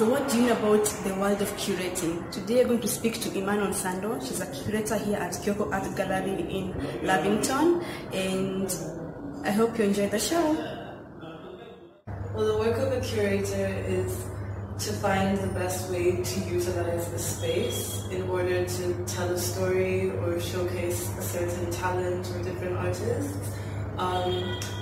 So what do you know about the world of curating? Today we're going to speak to Iman Onsando. She's a curator here at Kioko Art Gallery in Lavington, and I hope you enjoy the show. Well, the work of a curator is to find the best way to utilize the space in order to tell a story or showcase a certain talent or different artists,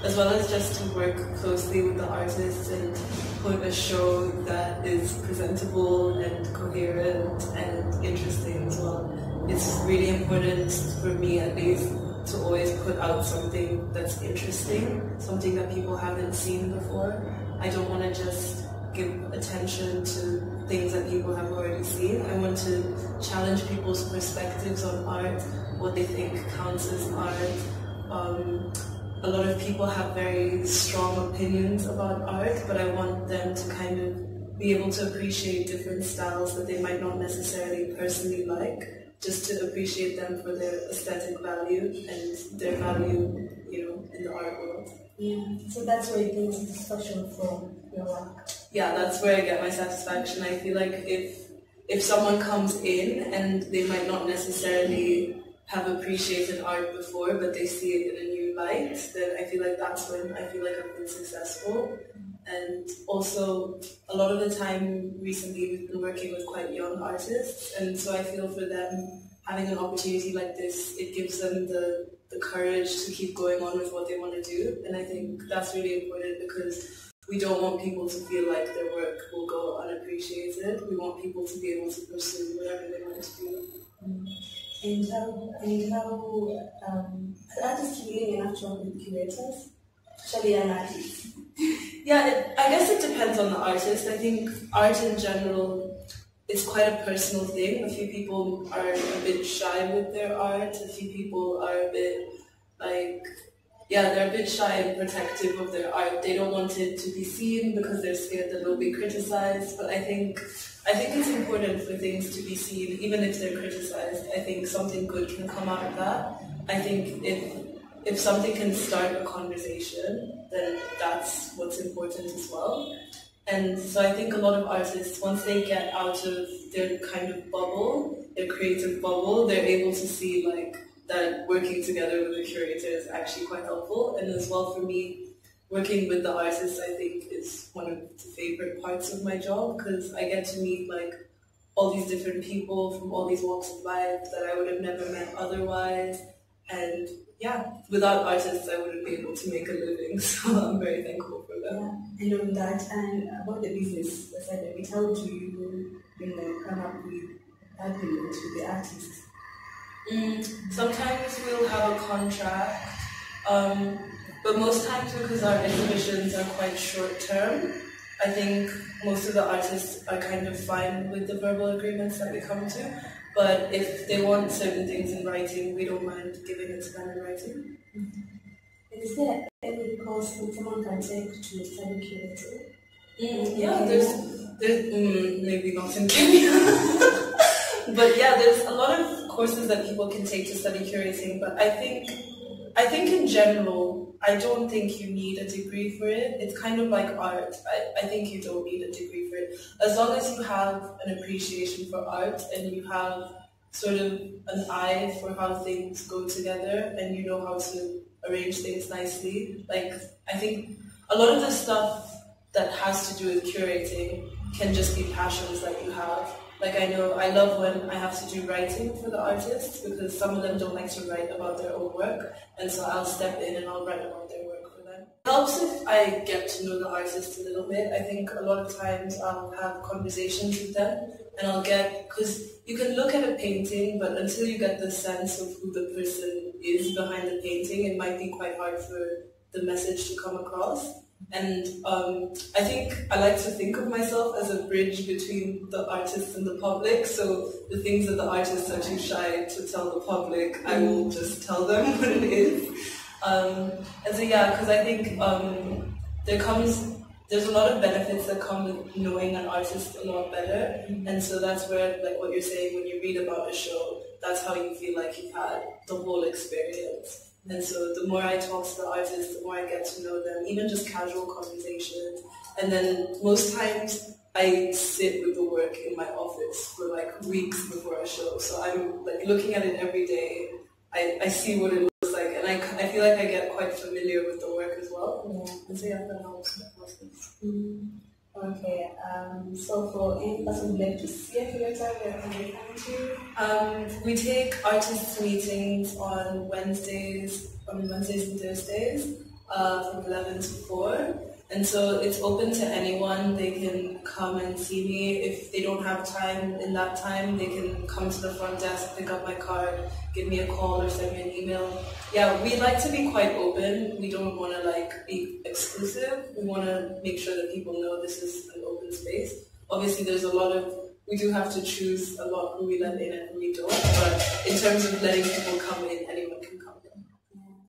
as well as just to work closely with the artists and put a show that is presentable and coherent and interesting as well. It's really important for me, at least, to always put out something that's interesting, something that people haven't seen before. I don't want to just give attention to things that people have already seen. I want to challenge people's perspectives on art, what they think counts as art. A lot of people have very strong opinions about art, but I want them to kind of be able to appreciate different styles that they might not necessarily personally like, just to appreciate them for their aesthetic value and their value, in the art world. Yeah, so that's where you get satisfaction from your work. Yeah, that's where I get my satisfaction. I feel like if someone comes in and they might not necessarily have appreciated art before, but they see it in a new light, then I feel like that's when I feel like I've been successful. And also, a lot of the time recently we've been working with quite young artists, and so I feel for them having an opportunity like this, it gives them the courage to keep going on with what they want to do. And I think that's really important because we don't want people to feel like their work will go unappreciated. We want people to be able to pursue whatever they want to do. And how artists really enough to work with curators, especially young artists? Yeah, I guess it depends on the artist. I think art in general is quite a personal thing. A few people are a bit shy with their art. A few people are a bit they're a bit shy and protective of their art. They don't want it to be seen because they're scared that they'll be criticized. But I think it's important for things to be seen, even if they're criticized. I think something good can come out of that. I think if something can start a conversation, then that's what's important as well. And so I think a lot of artists, once they get out of their kind of bubble, their creative bubble, they're able to see that working together with the curator is actually quite helpful. And as well for me, working with the artists, I think, is one of the favorite parts of my job, because I get to meet all these different people from all these walks of life that I would have never met otherwise. And yeah, without artists, I wouldn't be able to make a living. So I'm very thankful for them. Yeah, and on that, and about the business side of it, how do you come up with agreement with the artist? Sometimes we'll have a contract, but most times, because our exhibitions are quite short term, I think most of the artists are kind of fine with the verbal agreements that we come to. But if they want certain things in writing, we don't mind giving it to them in writing. Is there any course that someone can take to study curating? Yeah, there's maybe not in Kenya. But yeah, there's a lot of courses that people can take to study curating, but I think in general, I don't think you need a degree for it. It's kind of like art. I think you don't need a degree for it. As long as you have an appreciation for art and you have sort of an eye for how things go together and you know how to arrange things nicely. I think a lot of the stuff that has to do with curating can just be passions that you have. I love when I have to do writing for the artists, because some of them don't like to write about their own work, and so I'll step in and I'll write about their work for them. It helps if I get to know the artist a little bit. I think a lot of times I'll have conversations with them, and because you can look at a painting, but until you get the sense of who the person is behind the painting, it might be quite hard for the message to come across. And I think I like to think of myself as a bridge between the artist and the public. So the things that the artists are too shy to tell the public, I will just tell them what it is. And so yeah, because I think there's a lot of benefits that come with knowing an artist a lot better. And so that's where, what you're saying, when you read about a show, that's how you feel like you've had the whole experience. And so the more I talk to the artists, the more I get to know them, even just casual conversations. And then most times I sit with the work in my office for like weeks before a show. So I'm like looking at it every day. I see what it looks like, and I feel like I get quite familiar with the work as well. Yeah. And so yeah, that helps. Okay. So for any person who'd like to see a curator, where can they find you? We take artists meetings on Wednesdays and Thursdays from 11 to 4. And so it's open to anyone. They can come and see me. If they don't have time in that time, they can come to the front desk, pick up my card, give me a call or send me an email. Yeah, we like to be quite open. We don't want to like be exclusive. We want to make sure that people know this is an open space. Obviously, we do have to choose a lot who we let in and who we don't. But in terms of letting people come in, anyone can come.